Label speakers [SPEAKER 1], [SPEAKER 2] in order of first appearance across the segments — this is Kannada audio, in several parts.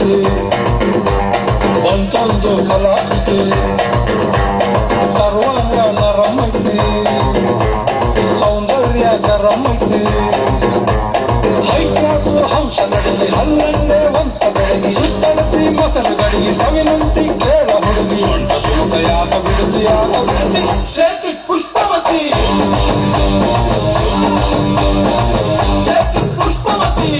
[SPEAKER 1] ಐತಿ ಒಂದೊಂದು ಕಲಾಕೃತಿ ಸರ್ವಾಂಗ ನರಂ ಐತಿ ಸೌಂದರ್ಯ ಗರಂ ಐತಿ ಹೈ ಕ್ಲಾಸು ಹಂಸ ನಡಗಿ ಹಲ್ಲನ್ನೇ ವಂಶ ಬೆಳಗಿ ಸುತ್ತಳತಿ ಮೊಸರು ಗಡಿಗೆ ಸವಿನಂತಿ ಕೇಳ ಹುಡುಗಿ ಸೊಂಟ ಸೂಟ ಯಾಕ ಬಿಡುತ್ತಿ ಶೇಖಿ ಪುಷ್ಪವತಿ ಪುಷ್ಪವತಿ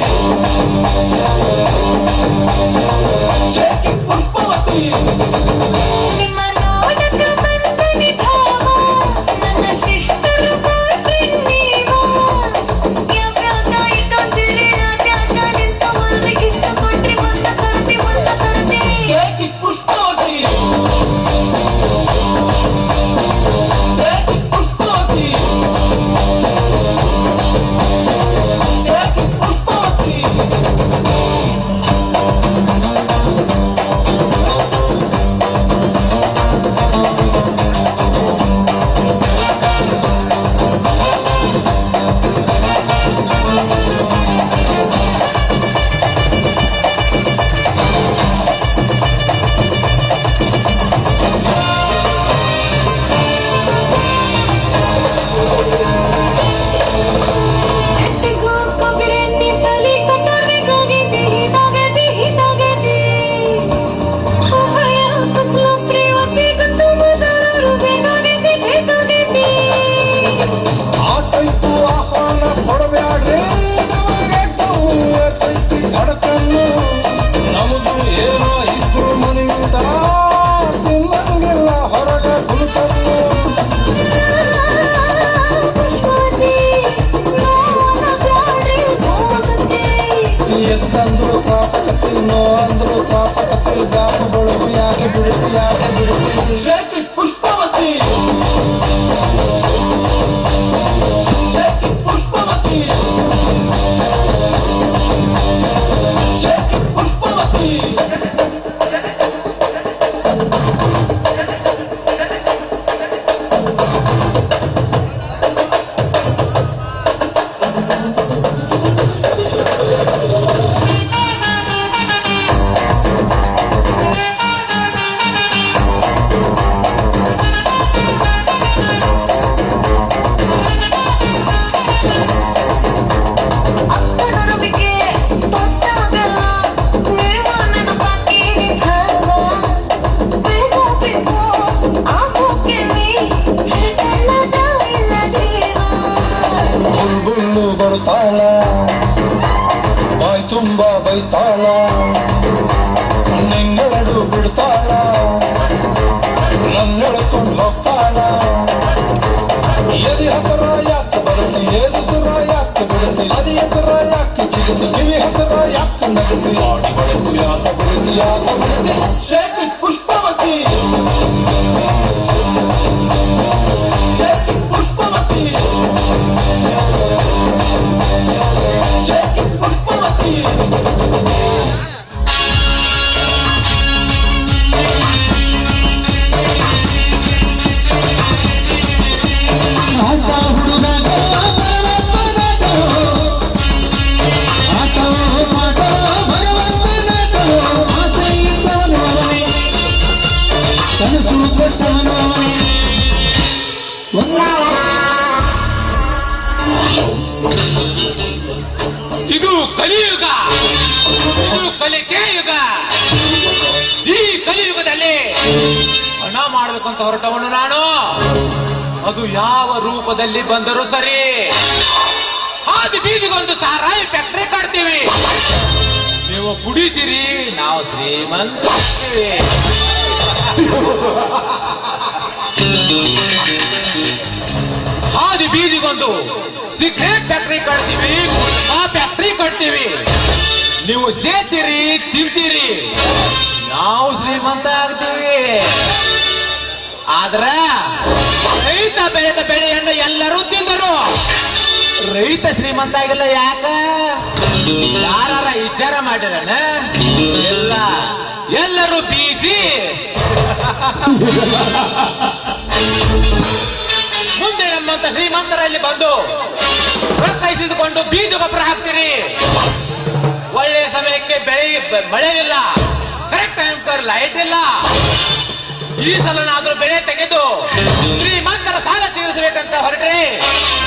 [SPEAKER 1] ಪುಷ್ಪವತಿ ತುಂಬಾ ಬೈತಾಳ ನಿಂಗೆರಡು ಬಿಡ್ತಾಳ ನನ್ನೆಳ್ಕೊಂಡು ಹೋಗ್ತಾಳ ಎದಿ ಹತ್ರ ಯಾಕೆ ಬರುತ್ತೆ ಏದುಸುರ ಯಾಕೆ ಬಿಡುತ್ತೆ ಅದಿ ಹತ್ರ ಯಾಕೆ ಚಿಗುತ್ತೆ ಕಿವಿ ಹತ್ರ ಯಾಕೆ ನಗುತ್ತೆ ಮಾಡಿ ಬಳಕು ಯಾಕೆ ಬಿಡುತ್ತೆ ಯಾಕೆ ಬಿಡುತ್ತೆ ಶೇಖಿ ಪುಷ್ಪವತಿ ಪುಷ್ಪವತಿ ಇದು ಕಲಿಯುಗ, ಇದು ಕಲಿಕೆ ಯುಗ. ಈ ಕಲಿಯುಗದಲ್ಲಿ ಹಣ ಮಾಡಬೇಕಂತ ಹೊರಟವನು ನಾನು. ಅದು ಯಾವ ರೂಪದಲ್ಲಿ ಬಂದರೂ ಸರಿ. ಹಾದಿ ಬೀದಿಗೊಂದು ಸಾರಾಯಿ ಫ್ಯಾಕ್ಟ್ರಿ ಕಟ್ತೀವಿ, ನೀವು ಕುಡಿತೀರಿ, ನಾವು ಶ್ರೀಮಂತ. ಹಾದಿ ಬೀದಿಗೊಂದು ಸಿಗರೇಟ್ ಫ್ಯಾಕ್ಟ್ರಿ ಕಟ್ತೀವಿ, ಆ ಫ್ಯಾಕ್ಟ್ರಿ ಕಟ್ತೀವಿ, ನೀವು ಸೇತೀರಿ, ತಿಂತೀರಿ, ನಾವು ಶ್ರೀಮಂತ ಆಗ್ತೀವಿ. ಆದ್ರ ರೈತ ಬೆಳೆದ ಬೆಳೆಯನ್ನು ಎಲ್ಲರೂ ತಿಂದರು, ರೈತ ಶ್ರೀಮಂತ ಆಗಿಲ್ಲ. ಯಾಕ? ಯಾರ ವಿಚಾರ ಮಾಡಿರಣ? ಎಲ್ಲ ಎಲ್ಲರೂ ಬೀಜಿ. ಮುಂದೆ ನಮ್ಮಂತ ಶ್ರೀಮಂತರಲ್ಲಿ ಬಂದು ರೊಕ್ಕ ಇಸಿದುಕೊಂಡು ಬೀಜ ಗೊಬ್ಬರ ಹಾಕ್ತೀರಿ. ಒಳ್ಳೆಯ ಸಮಯಕ್ಕೆ
[SPEAKER 2] ಮಳೆ ಇಲ್ಲ, ಕರೆಕ್ಟ್ ಟೈಮ್ ಲೈಟ್ ಇಲ್ಲ. ಈ ಸಲನಾದ್ರೂ ಬೆಳೆ ತೆಗೆದು ಶ್ರೀಮಂತರ ಸಾಲ ತೀರಿಸಬೇಕಂತ ಹೊರಟ್ರೆ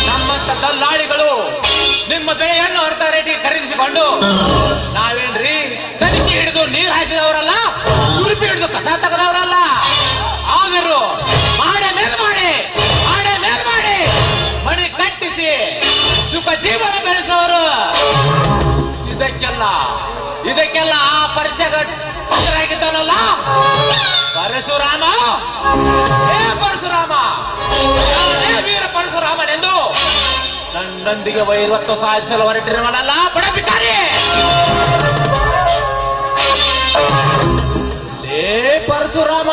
[SPEAKER 2] ನಮ್ಮಂತ ದಲ್ಲಾಳಿಗಳು ನಿಮ್ಮ ಬೆಳೆಯನ್ನು ಅರ್ಧ ರೇಟಿಗೆ ಖರೀದಿಸಿಕೊಂಡು ನಾವೇನ್ರಿ ತನಿಖೆ ಹಿಡಿದು ನೀರು ಹಾಕಿದವರಲ್ಲ, ಉಡುಪಿ ಹಿಡಿದು ಕಸ ತೆಗೆದವರಲ್ಲ. ಆದರೂ ಮಾಡೆ ಮೇಲ್ಮಾಡಿ ಮಣಿ ಕಟ್ಟಿಸಿ ಸುಖ ಜೀವನ ಬೆಳೆಸೋರು. ಇದಕ್ಕೆಲ್ಲ ಆ ಪರಿಚಯರಾಗಿದ್ದಾನಲ್ಲ ಪರಶುರಾಮ, ವೀರ ಪರಶುರಾಮನೆಂದು ನನ್ನೊಂದಿಗೆ ವೈರತ್ವ ಸಾಧಿಸಲು ಹೊರಟಿರುವನಲ್ಲ ಬಡಬಿಕಾರಿ. ಪರಶುರಾಮ,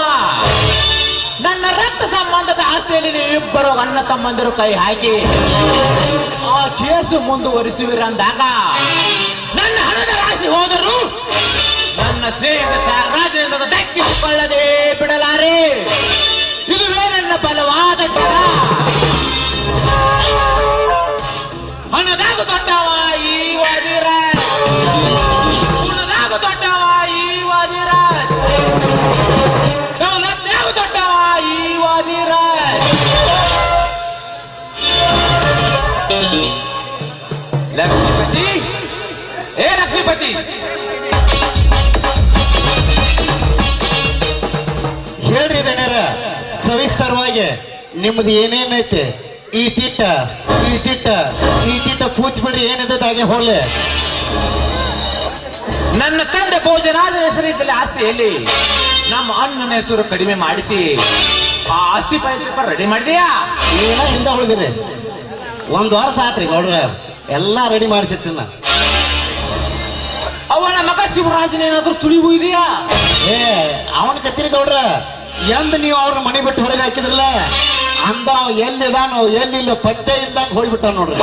[SPEAKER 2] ನನ್ನ ರಕ್ತ ಸಂಬಂಧದ ಆಸ್ತಿಯಲ್ಲಿ ನೀವಿಬ್ಬರು ಅಣ್ಣ ತಮ್ಮಂದಿರು ಕೈ ಹಾಕಿ ಆ ಕೇಸು ಮುಂದುವರಿಸುವಿರಂದಾಗ ನನ್ನ ಹಣದ ರಾಶಿ ಹೋದರೂ ನನ್ನ ಸ್ನೇಹಿತ ತ್ಯಾಗರಾಜನಿಂದ ದಕ್ಕಿಸಿಕೊಳ್ಳದೆ ಬಿಡಲಾರೆ. ಇದುವೇ ನನ್ನ ಬಲವಾದ ಜನ. ಹಣದಾಗ ದೊಡ್ಡವ ಈ ವಾದಿರಾಜ್, ಗುಣದಾಗ ದೊಡ್ಡವ ಈ ವಾದಿರಾಜ್, ದೌಲತ್ನ್ಯಾಗ ದೊಡ್ಡವ ಈ ವಾದಿರಾಜ್. ಲಕ್ಷ್ಮೀಪತಿ, ಲಕ್ಷ್ಮೀಪತಿ,
[SPEAKER 3] ಹೇಳ್ರಿ ದಣ್ಯರ, ಸವಿಸ್ತರವಾಗಿ ನಿಮ್ದು ಏನೇನೈತೆ ಈ ತಿಟ್ಟ ಪೂಜ್ ಬಿಡ್ರಿ, ಏನಿದೆ ಹಾಗೆ ಹೋಗ್ಲೆ.
[SPEAKER 2] ನನ್ನ ತಂದೆ ಭೋಜನಾದ ಹೆಸರಿದ್ದಲ್ಲಿ ಆಸ್ತಿಯಲ್ಲಿ ನಮ್ಮ ಅಣ್ಣನ ಹೆಸರು ಕಡಿಮೆ ಮಾಡಿಸಿ ಆ ಆಸ್ತಿ ಪೇಪರ್ ರೆಡಿ ಮಾಡಿದೆಯಾ?
[SPEAKER 3] ಏನ ಹಿಂದೆ ಉಳಿದಿರಿ, 1 ವರ್ಷ ಆತ್ರಿ ಗೌಡ್ರ, ಎಲ್ಲಾ ರೆಡಿ ಮಾಡಿಸಿರ್ತೀನ.
[SPEAKER 2] ಅವನ ಮಗ ಶಿವರಾಜನೇನಾದ್ರೂ ಸುಳಿವು ಇದೆಯಾ?
[SPEAKER 3] ಅವನ ಕತ್ತಿರಿ ಗೌಡ್ರ, ಎಂದ ನೀವು ಅವ್ರ ಮನೆ ಬಿಟ್ಟು ಹೊರಗೆ ಹಾಕಿದ್ರಲ್ಲ ಅಂದ ಎಲ್ಲಿದಾನೋ ಎಲ್ಲಿಲ್ಲ ಪತ್ತೆ ಇದ್ದಾಗ ಹೋಗ್ಬಿಟ್ಟ ನೋಡ್ರಿ.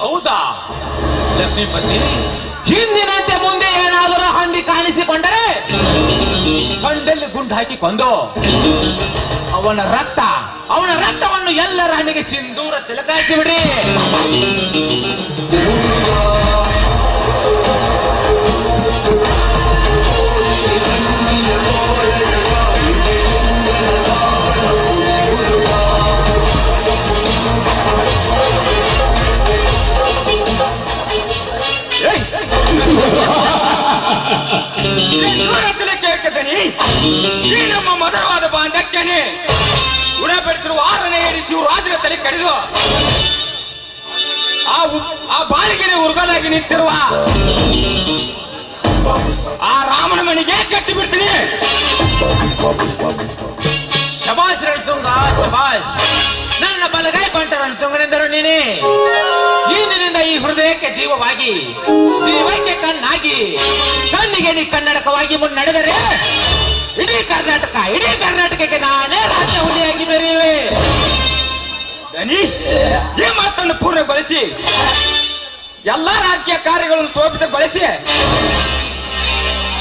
[SPEAKER 2] ಹೌದಾ ಲಕ್ಷ್ಮೀಪತಿ, ಹಿಂದಿನಂತೆ ಮುಂದೆ ಏನಾದರೂ ಹಂದಿ ಕಾಣಿಸಿಕೊಂಡರೆ ಕಂಡಲ್ಲಿ ಗುಂಡು ಹಾಕಿ ಕೊಂದು ಅವನ ರಕ್ತವನ್ನು ಎಲ್ಲರ ಹಣ್ಣಿಗೆ ಸಿಂಧೂರ ತಿಲಕಾಯಿಸಿ ಬಿಡಿ. ಈ ನಮ್ಮ ಮಧುರವಾದ ಬಾಂಧಕ್ಯನೇ ಉಣಬೆರೆಸಿರುವ 6ನೇ ಶಿವರಾಜನ ತಲೆ ಕಡಿದು ಆ ಬಾಳಿಗೆನೆ ಉರುಗಲಾಗಿ ನಿಂತಿರುವ ಆ ರಾಮನ ಮನೆಗೆ ಕಟ್ಟಿ ಬಿಡ್ತೀನಿ. ಶಬಾಷ್ ರಣತುಂಗ, ಶಬಾಷ್. ನನ್ನ ಬಲಗೈ ಬಂಟ ರಣತುಂಗನೆಂದರು ನೀನೇ. ಇಂದಿನಿಂದ ಈ ಹೃದಯಕ್ಕೆ ಜೀವಕ್ಕೆ ಕಣ್ಣಾಗಿ, ಕಣ್ಣಿಗೆ ನೀ ಕನ್ನಡಕವಾಗಿ ಮುನ್ನಡೆದರೆ ಇಡೀ ಕರ್ನಾಟಕಕ್ಕೆ ನಾನೇ ರಾಜ್ಯ ಹುಲಿಯಾಗಿ ಬೆರೆಯುವೆ. ಈ ಮಾತನ್ನು ಪೂರ್ಣಗೊಳಿಸಿ ಎಲ್ಲಾ ರಾಜಕೀಯ ಕಾರ್ಯಗಳನ್ನು ಸ್ಥಾಪಿತಗೊಳಿಸಿ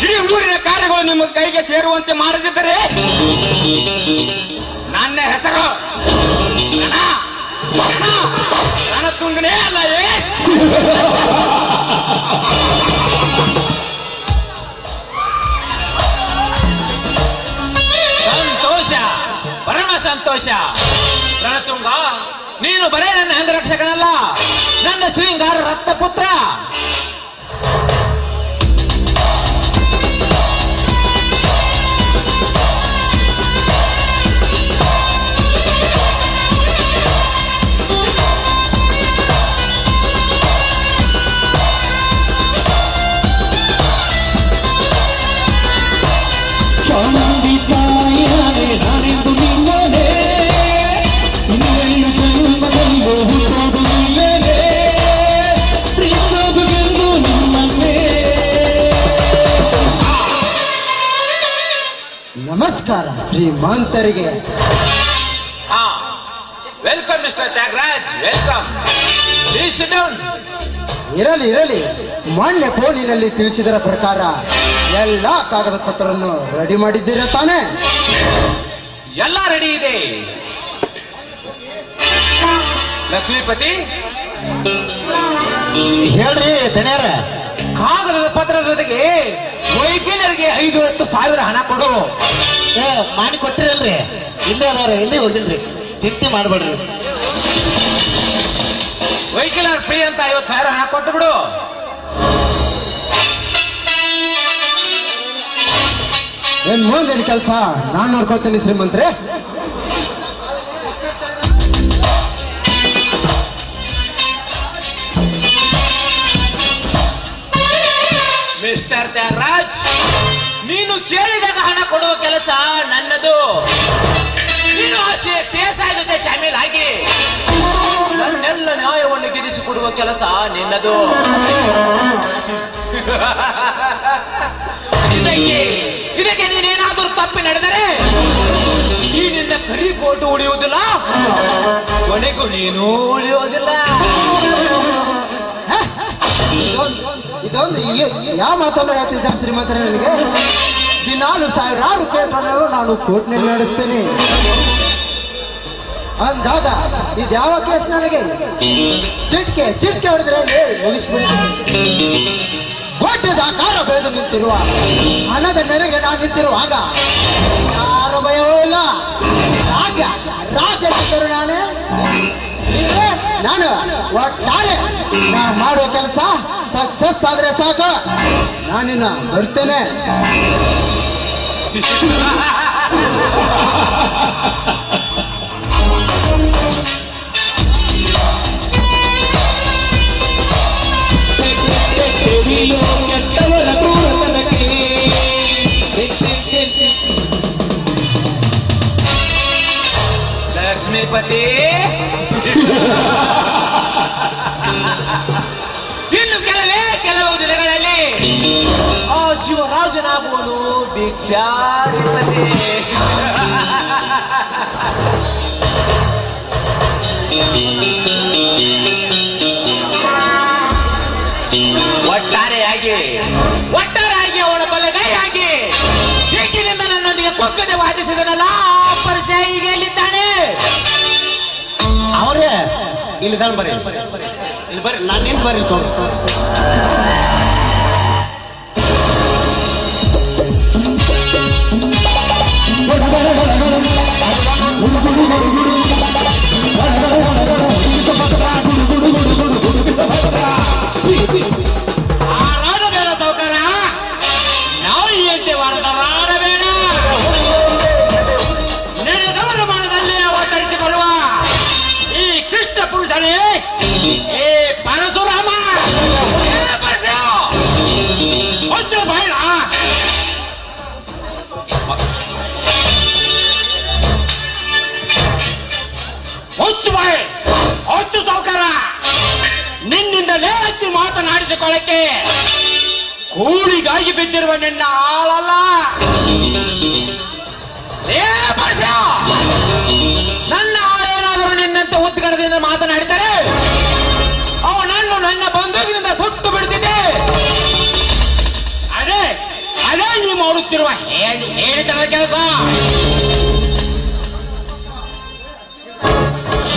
[SPEAKER 2] ಇಡೀ ಊರಿನ ಕಾರ್ಯಗಳು ನಿಮ್ಮ ಕೈಗೆ ಸೇರುವಂತೆ ಮಾಡದಿದ್ದರೆ ನನ್ನ ಹೆಸರು ರಣತುಂಗನೇ ಅಲ್ಲ. ಸಂತೋಷ, ಪರಮ ಸಂತೋಷ. ರಣತುಂಗ, ನೀನು ಬರೇ ನನ್ನ ಅಂಗರಕ್ಷಕನಲ್ಲ, ನನ್ನ ಶ್ರೀಂಗಾರ ರಕ್ತಪುತ್ರ.
[SPEAKER 3] ನಮಸ್ಕಾರ ಶ್ರೀಮಂತರಿಗೆ.
[SPEAKER 2] Welcome mister Thyagaraj, welcome. Please sit down.
[SPEAKER 3] ಇರಲಿ. ಮೊನ್ನೆ ಫೋನಿನಲ್ಲಿ ತಿಳಿಸಿದರ ಪ್ರಕಾರ ಎಲ್ಲಾ ಕಾಗದ ಪತ್ರವನ್ನು ರೆಡಿ ಮಾಡಿದ್ದೀರಾ ತಾನೇ?
[SPEAKER 2] ಎಲ್ಲ ರೆಡಿ ಇದೆ. ಲಕ್ಷ್ಮೀಪತಿ,
[SPEAKER 3] ಹೇಳ್ರಿ ದಣ್ಯರ,
[SPEAKER 2] ಕಾಗದದ ಪತ್ರದ ಜೊತೆಗೆ ವೈದ್ಯರಿಗೆ 50,000 ಹಣ ಕೊಡು.
[SPEAKER 3] ಮಾಡಿ ಕೊಟ್ಟಿರಲ್ರಿ, ಇಲ್ಲೇ ಅದಾರ, ಎಲ್ಲಿ ಹೋಗಿಲ್ರಿ, ಚಿಂತೆ ಮಾಡ್ಬೇಡ್ರಿ.
[SPEAKER 2] ವೈಕಲರ್ ಫ್ರೀ ಅಂತ 50,000 ಹಣ ಕೊಟ್ಟು ಬಿಡು.
[SPEAKER 1] ಏನ್ ಮುಂದೇನು ಕೆಲಸ ನಾನ್ ನೋಡ್ಕೊತೀನಿ ಶ್ರೀಮಂತ್ರಿ.
[SPEAKER 2] ಮಿಸ್ಟರ್ ತ್ಯಾಗರಾಜ್, ನೀನು ಕೇಳಿದಾಗ ಹಣ ಕೊಡುವ ಕೆಲಸ ನನ್ನದು. ನೀನು ಆಸೆ ಪೇಸಾಯ ಜೊತೆ ಶಾಮೀಲಾಗಿ ನನ್ನೆಲ್ಲ ನ್ಯಾಯವನ್ನು ಗೆಲ್ಲಿಸಿಕೊಡುವ ಕೆಲಸ ನಿನ್ನದು. ಇದಕ್ಕೆ ನೀನೇನಾದರೂ ತಪ್ಪಿ ನಡೆದರೆ ಈ ನಿನ್ನ ಕರಿ ಕೋಟು ಉಳಿಯುವುದಿಲ್ಲ, ಕೊನೆಗೂ ನೀನು ಉಳಿಯುವುದಿಲ್ಲ.
[SPEAKER 1] ಇದೊಂದು ಯಾವ ಮಾತನ್ನ ಹೇಳ್ತಿದ್ದ ಶ್ರೀಮಂತರ ನನಗೆ. ದಿನಾಲು 1000 ರೂಪಾಯಿ ನಾನು ಕೋರ್ಟ್ನಲ್ಲಿ ನಡೆಸ್ತೇನೆ ಅಂದಾಗ ಇದ್ಯಾವ ಕೇಸ್ ನನಗೆ? ಚಿಟ್ಕೆ ಹೊಡೆದ್ರೆ ಮುಗಿಸ್ಬಿಡ್ತೀನಿ. ಕೋಟ್ಯದ ಆಕಾರ ಬೆಳೆದು ನಿಂತಿರುವ ಹಣದ ನೆರೆಗೆ ನಾನು ನಿಂತಿರುವಾಗ ಯಾರ ಭಯವೂ ಇಲ್ಲ. ರಾಜ್ಯರು ನಾನು ಒಟ್ಟಾರೆ ನಾನು ಮಾಡುವ ಕೆಲಸ ಸಕ್ಸಸ್ ಆದ್ರೆ ಸಾಕು, ನಾನಿನ್ನ ಬರ್ತೇನೆ.
[SPEAKER 2] ಲಕ್ಷ್ಮೀಪತಿ, ಇನ್ನು ಕೆಲವು ದಿನಗಳಲ್ಲಿ ಆ ಶಿವರಾಜನಾಗುವನು ಭಿಕ್ಷಾಧಿಪತಿ. ಒಟ್ಟಾರೆಯಾಗಿ ಅವನ ಬಲಗೈಯಾಗಿ ಏಕಿನಿಂದ ನನ್ನೊಂದಿಗೆ ಪಕ್ಕದ ವಾದಿಸಿದನಲ್ಲ ಪರಿಚಯ ಈಗ ಎಲ್ಲಿದ್ದಾನೆ?
[SPEAKER 3] ಅವರೇ ಇಲ್ಲಿದ್ದಾನೆ, ಬರ್ರಿ ಇಲ್ಲಿ ಬರ್ರಿ, ನಾನೇನು ಬರ್ರಿ ತೋರಿ.
[SPEAKER 2] ಆರಾಡಬೇಡ ಸೌಕರ, ನಾವು ಈ ಅಂತೆ ಆಡಬೇಡ. ನಡೆದವರ ಮನದಲ್ಲಿ ಅವತರಿಸಿಕೊಳ್ಳುವ ಈ ಕೃಷ್ಣ ಪುರುಷನೇ ಏ ಪರಶುರಾಮ, ಹೊತ್ತು ಬೇಡ. ಹೊತ್ತು ಸೌಕರ, ನಿನ್ನಿಂದ ನೇರಕ್ಕೆ ಮಾತನಾಡಿಸಿಕೊಳ್ಳಕ್ಕೆ ಕೂಳಿಗಾಗಿ ಬಿದ್ದಿರುವ ನಿನ್ನ ಆಳಲ್ಲ. ನನ್ನ ಆಳೇನಾದರೂ ನಿನ್ನಂತ ಉತ್ಕಡದಿಂದ ಮಾತನಾಡಿದರೆ ಅವನನ್ನು ನನ್ನ ಬಂದೂಕಿನಿಂದ ಸುಟ್ಟು ಬಿಡ್ತಿದ್ದೆ. ಅದೇ ನೀವು ಮಾಡುತ್ತಿರುವ ಹೇಳಿದ ಕೆಲಸ.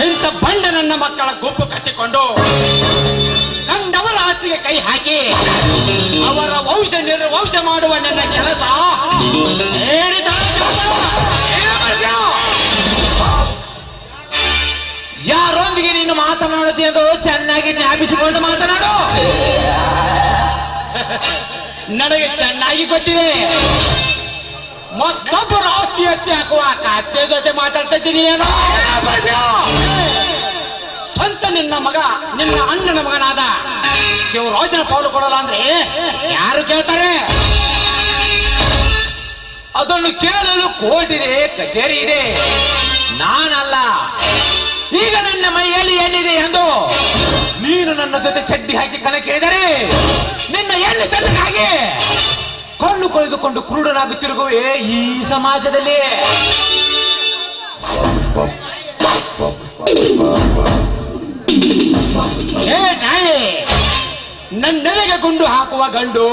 [SPEAKER 2] ಇಂಥ ಬಂಡ ನನ್ನ ಮಕ್ಕಳ ಗುಂಪು ಕಟ್ಟಿಕೊಂಡು ಕಂಡವರ ಆಸ್ತಿಗೆ ಕೈ ಹಾಕಿ ಅವರ ವಂಶ ನಿರ್ವಂಶ ಮಾಡುವ ನನ್ನ ಕೆಲಸ ಯಾರೊಂದಿಗೆ ನೀನು ಮಾತನಾಡುತ್ತಿ ಎಂದು ಚೆನ್ನಾಗಿ ಜ್ಞಾಪಿಸಿಕೊಂಡು ಮಾತನಾಡು. ನನಗೆ ಚೆನ್ನಾಗಿ ಗೊತ್ತಿದೆ, ಮತ್ತೊಬ್ಬರ ಆಸ್ತಿ ಹತ್ಯೆ ಹಾಕುವ ಕತ್ತೆ ಜೊತೆ ಮಾತಾಡ್ತಾ ಇದ್ದೀನಿ ಏನೋ. ಸ್ವಂತ ನಿನ್ನ ಅಣ್ಣನ ಮಗನಾದ ಶಿವರಾಜನ ಪಾಲು ಕೊಡಲ್ಲ ಅಂದ್ರೆ ಯಾರು ಕೇಳ್ತಾರೆ? ಅದನ್ನು ಕೇಳಲು ಕೋರ್ಟ್ ಇದೆ, ಕಚೇರಿ ಇದೆ, ನಾನಲ್ಲ. ಈಗ ನನ್ನ ಮೈಯಲ್ಲಿ ಏನಿದೆ ಎಂದು ನೀನು ನನ್ನ ಜೊತೆ ಚಡ್ಡಿ ಹಾಕಿ ಕಣಕ್ಕಿಳಿದರೆ ನಿನ್ನ ಎಣ್ಣೆ ತನ್ನಕ್ಕಾಗಿ ಕಣ್ಣು ಕೊಯ್ದುಕೊಂಡು ಕುರುಡನಾಗುತ್ತಿರುವೆ ಈ ಸಮಾಜದಲ್ಲಿ. ನಾಯಿ, ನನ್ನೆಲೆಗೆ ಗುಂಡು ಹಾಕುವ ಗಂಡು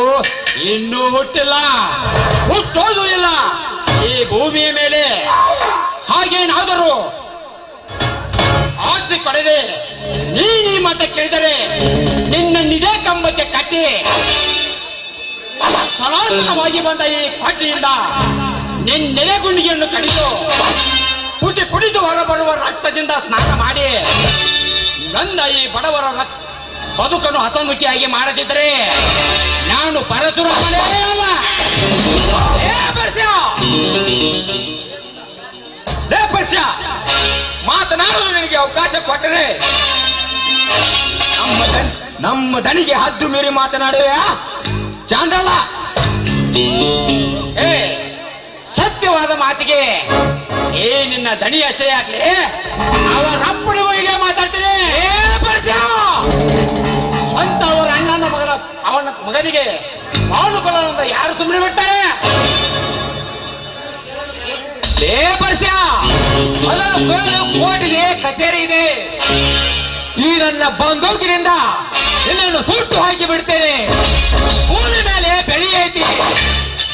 [SPEAKER 2] ಇನ್ನೂ ಹುಟ್ಟಿಲ್ಲ, ಹುಟ್ಟೋದು ಇಲ್ಲ ಈ ಭೂಮಿಯ ಮೇಲೆ. ಹಾಗೇನಾದರೂ ಆ ಒತ್ತಿ ಕೊಡದೆ ನೀನು ಈ ಮಾತ ಕೇಳಿದರೆ ನಿನ್ನ ನಿಜ ಕಂಬಕ್ಕೆ ಕಟ್ಟಿ ಸನಾತನವಾಗಿ ಬಂದ ಈ ಪಾಟಿಯಿಂದ ನಿನ್ನೆಲೆ ಗುಂಡಿಗೆಯನ್ನು ಕಡಿದು ಪುಟಿ ಪುಡಿದು ಹೊರಬರುವ ರಕ್ತದಿಂದ ಸ್ನಾನ ಮಾಡಿ ನನ್ನ ಈ ಬಡವರ ಬದುಕನ್ನು ಹತೋಮುಖಿಯಾಗಿ ಮಾಡದಿದ್ದರೆ ನಾನು ಪರಶುರಾಮನೇ ಅಲ್ಲ. ಮಾತನಾಡಲು ನಿನಗೆ ಅವಕಾಶ ಕೊಟ್ಟರೆ ನಮ್ಮ ದನಿಗೆ ಹದ್ದು ಮೀರಿ ಮಾತನಾಡುವೆಯಾ ಚಾಂಡಲ್ಲ? ಏ ಸತ್ಯವಾದ ಮಾತಿಗೆ ನಿನ್ನ ದನಿ ಅಷ್ಟೇ ಆಗ್ಲಿ ಅವರಪ್ಪಡಿ ಹೋಗಿ ಮಾತಾಡ್ತೀನಿ. ಅಂತ ಅವರ ಅಣ್ಣನ ಅವನ ಮಗನಿಗೆ ಪಾಲುಕೊಳ್ಳೋಣ ಯಾರು ಸುಮ್ಮನೆ ಬಿಡ್ತಾರೆ? ಕೋರ್ಟ್ಗೆ ಕಚೇರಿ ಇದೆ. ಈ ನನ್ನ ಬಂದೂಕಿನಿಂದ ನಿನ್ನನ್ನು ಸುಟ್ಟು ಹಾಕಿ ಬಿಡ್ತೇನೆ. ಭೂಮಿ ಮೇಲೆ ಬೆಳಿ ಐತಿ,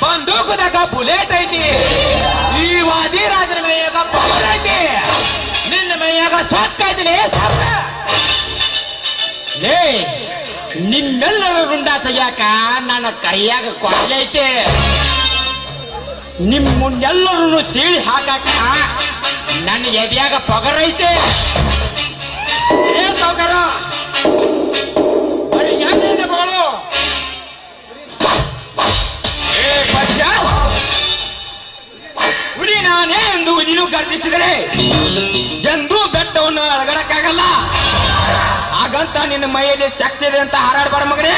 [SPEAKER 2] ಬಂದೂಕದಾಗ ಬುಲೆಟ್ ಐತಿ, ಈ ವಾದಿರಾಜನ ಮೈಯಾಗ ಪವರ್ ಐತಿ, ನಿನ್ನ ಮೈಯಾಗ ಸೊಕ್ಕೈತಿನಿ. ನಿಮ್ಮೆಲ್ಲರ ರುಂಡ ತೆಗಿಯಾಕ ನನ್ನ ಕೈಯಾಗ ಕೊಡ್ಲೈತೆ. ನಿಮ್ಮನ್ನೆಲ್ಲರೂ ಸೀಳಿ ಹಾಕಾಕ ನನ್ನ ಎದೆಯಾಗ ಪೊಗರೈತೆ. ಏನ್ ಸೌಕರ ಯಾಕೆ ಮಗಳು ಹುಡಿ ನಾನೇ ಎಂದು ನೀನು ಗರ್ಜಿಸಿದರೆ ಎಂದೂ ಬೆಟ್ಟವನ್ನು ಅಳಗಡಕ್ಕಾಗಲ್ಲ. ಹಾಗಂತ ನಿನ್ನ ಮೈಯಲ್ಲಿ ಶಕ್ತಿ ಇದೆ ಅಂತ ಹಾರಾಡ್ಬಾರ ಮಗನೇ.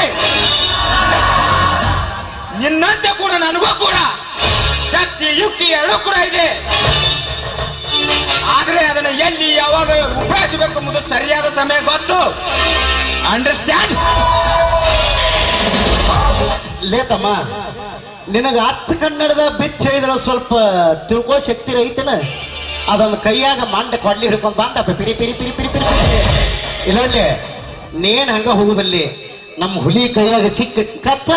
[SPEAKER 2] ನಿನ್ನಂತೆ ಕೂಡ ನನಗೂ ಕೂಡ ಶಕ್ತಿ ಯುಕ್ತಿ ಎರಡೂ ಕೂಡ ಇದೆ. ಆದ್ರೆ ಅದನ್ನು ಎಲ್ಲಿ ಯಾವಾಗ ಉಪಯೋಗಿಸಬೇಕು ಎಂಬುದು ಸರಿಯಾದ ಸಮಯ ಗೊತ್ತು. ಅಂಡರ್ಸ್ಟ್ಯಾಂಡ್?
[SPEAKER 3] ಲೇತಮ್ಮ, ನಿನಗ ಅರ್ಥ ಕನ್ನಡದ ಬಿಚ್ಚ ಹೇಳಿದ್ರ ಸ್ವಲ್ಪ ತಿಳ್ಕೋ ಶಕ್ತಿ ಐತನ. ಅದೊಂದು ಕೈಯಾಗ ಮಂಡ ಕೊಡ್ಲಿ ಹಿಡ್ಕೊಂಡ್ ಬಂದ ಪಿರಿ ಪಿರಿ ಪಿರಿ ಪಿರಿ ಪಿರಿ ಇಲ್ಲೊಳ್ಳೆ ನೇನ್ ಹಂಗ ಹೋಗುದಲ್ಲಿ ನಮ್ಮ ಹುಲಿ ಕೈಯಾಗ ಸಿಕ್ಕ ಕತ್ತ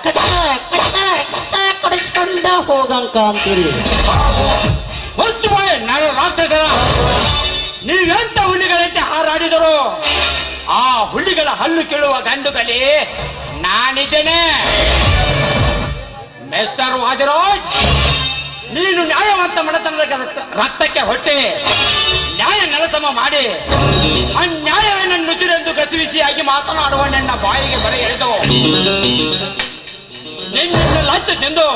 [SPEAKER 3] ಕತ್ತ ಕತ್ತ ಕತ್ತ ಕೊಡಿಸ್ಕೊಂಡ ಹೋಗಂಕ ಅಂತೀರಿ.
[SPEAKER 2] ನಾನು ರಾಕ್ಷಸರ ನೀವೆಂತ ಹುಲಿಗಳಂತೆ ಹಾರಾಡಿದರು ಆ ಹುಲಿಗಳ ಹಲ್ಲು ಕೇಳುವ ಗಂಡುಗಲಿ ನಾನಿದ್ದೇನೆ. ಮಿಸ್ಟರ್ ವಾದಿರಾಜ್, ನೀನು ನ್ಯಾಯವಂತ ಮನೆತನದ ರಕ್ತಕ್ಕೆ ಹೊಟ್ಟೆ ನ್ಯಾಯ ನೆಲಸಮ ಮಾಡಿ ಅನ್ಯಾಯವನ್ನು ನುಸಿರೆಂದು ಗಸಿಬಿಸಿಯಾಗಿ ಮಾತನಾಡುವ ನನ್ನ ಬಾಯಿಗೆ ಬರೆ ಎಳೆದು ನಿನ್ನ ಲಂಚ ತಿಂದು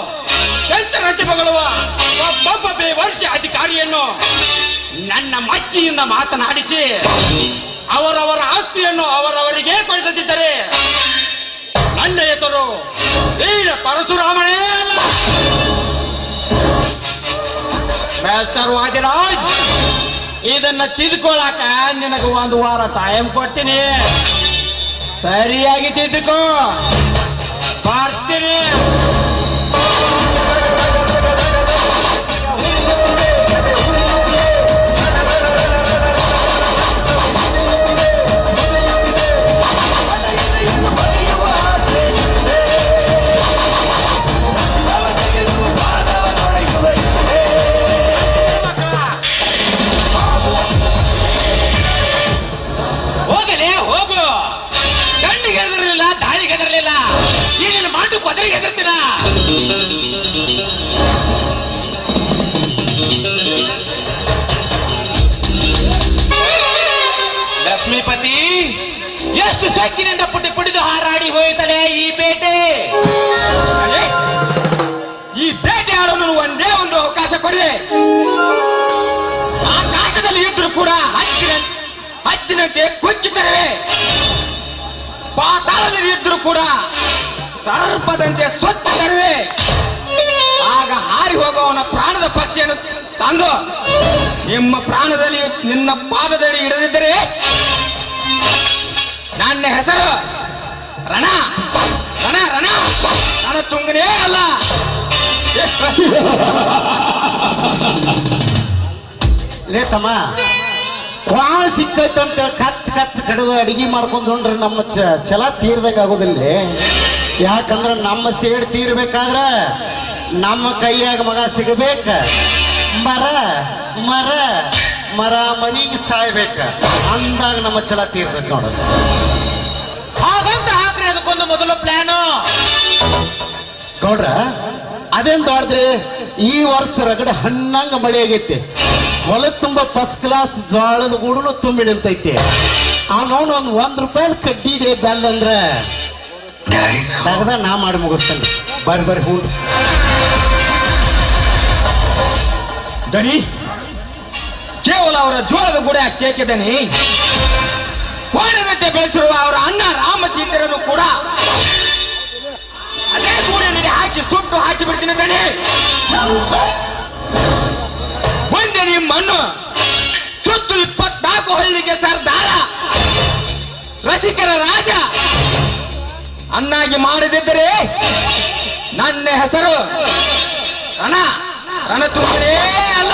[SPEAKER 2] ಕೆಂಚ ರಟ್ಟಿ ಬಗಳುವ ಒಬ್ಬೊಬ್ಬ ಬೇವರ್ಷ ಅಧಿಕಾರಿಯನ್ನು ನನ್ನ ಮಚ್ಚಿಯಿಂದ ಮಾತನಾಡಿಸಿ ಅವರವರ ಆಸ್ತಿಯನ್ನು ಅವರವರಿಗೆ ಕೊಡಿಸದಿದ್ದರೆ ನನ್ನ ಹೆಸರು ವೀರ ಪರಶುರಾಮನೇ ಅಲ್ಲ. ಮಿಸ್ಟರ್ ವಾದಿರಾಜ್, ಇದನ್ನ ತಿದ್ದುಕೊಳ್ಳಾಕ ನಿನಗೆ ಒಂದು ವಾರ ಟೈಮ್ ಕೊಡ್ತೀನಿ. ಸರಿಯಾಗಿ ತಿದ್ದುಕೋ, ಬರ್ತೀನಿ. ಹೋಗಲೇ ಹೋಗು. ಗಂಡಿಗೆ ಹೆದರಲಿಲ್ಲ, ದಾಳಿಗೆ ಹೆದರಲಿಲ್ಲ, ಈಗಿನ ಮಾತು ಕೊದರಿಗೆ ಹೆದರ್ತೀರ. ಲಕ್ಷ್ಮೀಪತಿ, ಎಷ್ಟು ಸೊಕ್ಕಿನಿಂದ ಪುಟಿ ಪುಡಿದು ಹಾರಾಡಿ ಹೋಯ್ತಲೇ ಈ ಬೇಟೆ. ಈ ಬೇಟೆ ಆಡಲು ಒಂದೇ ಒಂದು ಅವಕಾಶ ಕೊಡಿ. ಆಕಾಶದಲ್ಲಿ ಇದ್ರೂ ಕೂಡ ಹಚ್ಚಿನಂತೆ ಕುಚ್ಚುತ್ತವೆ, ಪಾತಾಳದಲ್ಲಿ ಇದ್ರೂ ಕೂಡ ಸರ್ಪದಂತೆ ಸ್ವಚ್ಛತರುವೆ. ಆಗ ಹಾರಿ ಹೋಗುವವನ ಪ್ರಾಣದ ಪಕ್ಷಿಯನ್ನು ತಂದು ನಿಮ್ಮ ಪ್ರಾಣದಲ್ಲಿ ನಿನ್ನ ಪಾದದಲ್ಲಿ ಇಡದಿದ್ದರೆ ನನ್ನ ಹೆಸರು ರಣ ರಣ ರಣ ನಾನು ತುಂಗನೇ ಅಲ್ಲ.
[SPEAKER 3] ಲೇತಮ್ಮ, ಬಾಳ ಸಿಕ್ಕೈತಂತ ಕತ್ ಕತ್ ಕಡದ ಅಡಿಗೆ ಮಾಡ್ಕೊಂಡು ಹೊಂಡ್ರೆ ನಮ್ಮ ಛಲ ತೀರ್ದಂಗ ಆಗೋದಿಲ್ಲ. ಯಾಕಂದ್ರೆ ನಮ್ಮ ಸೇಡ್ ತೀರ್ಬೇಕಾದ್ರ ನಮ್ಮ ಕೈಯಾಗ ಮಗ ಸಿಗಬೇಕ. ಮರ ಮರ ಮರ ಮನಿಗೆ ಸಾಯ್ಬೇಕ ಅಂದಾಗ ನಮ್ಮ ಛಲ ತೀರ್ತೈತಿ ನೋಡೋದು.
[SPEAKER 2] ಹಾಗಂತ ಹಾಕ್ರಿ ಅದಕ್ಕೊಂದು ಮೊದಲು ಪ್ಲಾನು.
[SPEAKER 3] ಗೌಡ್ರ ಅದೇನ್ ದೊಡ್ಡ್ರಿ, ಈ ವರ್ಷ ರಗಡೆ ಹಣ್ಣಂಗ ಮಳೆ ಆಗೈತಿ, ಹೊಲ ತುಂಬ ಫಸ್ಟ್ ಕ್ಲಾಸ್ ಜೋಳದ ಗೂಡು ತುಂಬಿ ನಿಲ್ತೈತಿ. ಅವನವನು ಒಂದ್ ರೂಪಾಯಿ ಕಡ್ಡಿ ಇದೆ ಬೆಲ್ಲ ಅಂದ್ರೆ ತಗದ ನಾ ಮಾಡಿ ಮುಗಿಸ್ತೇನೆ. ಬರ್ರಿ ಹೂ
[SPEAKER 1] ದನಿ ಕೇವಲ ಅವರ ಜೋಳದ ಗುಡೆ ಕೇಕಿದನಿ ಕೋಣರಂತೆ ಬೆಳೆಸಿರುವ ಅವರ ಅಣ್ಣ ರಾಮಚಂದ್ರನು ಕೂಡ ಅದೇ ಗೂಡಿನಲ್ಲಿ ಹಾಕಿ ಸುಟ್ಟು ಹಾಕಿ ಬಿಡ್ತೀನಿ ದನಿ. ಒಂದೇ ನಿಮ್ಮನ್ನು ಸುತ್ತು 24 ಹಳ್ಳಿಗೆ ಸರ್ದಾರ ರಸಿಕರ ರಾಜ ಅನ್ನಾಗಿ ಮಾಡದಿದ್ದರೆ ನನ್ನ ಹೆಸರು ರಣತುಂಬನೇ ಅಲ್ಲ.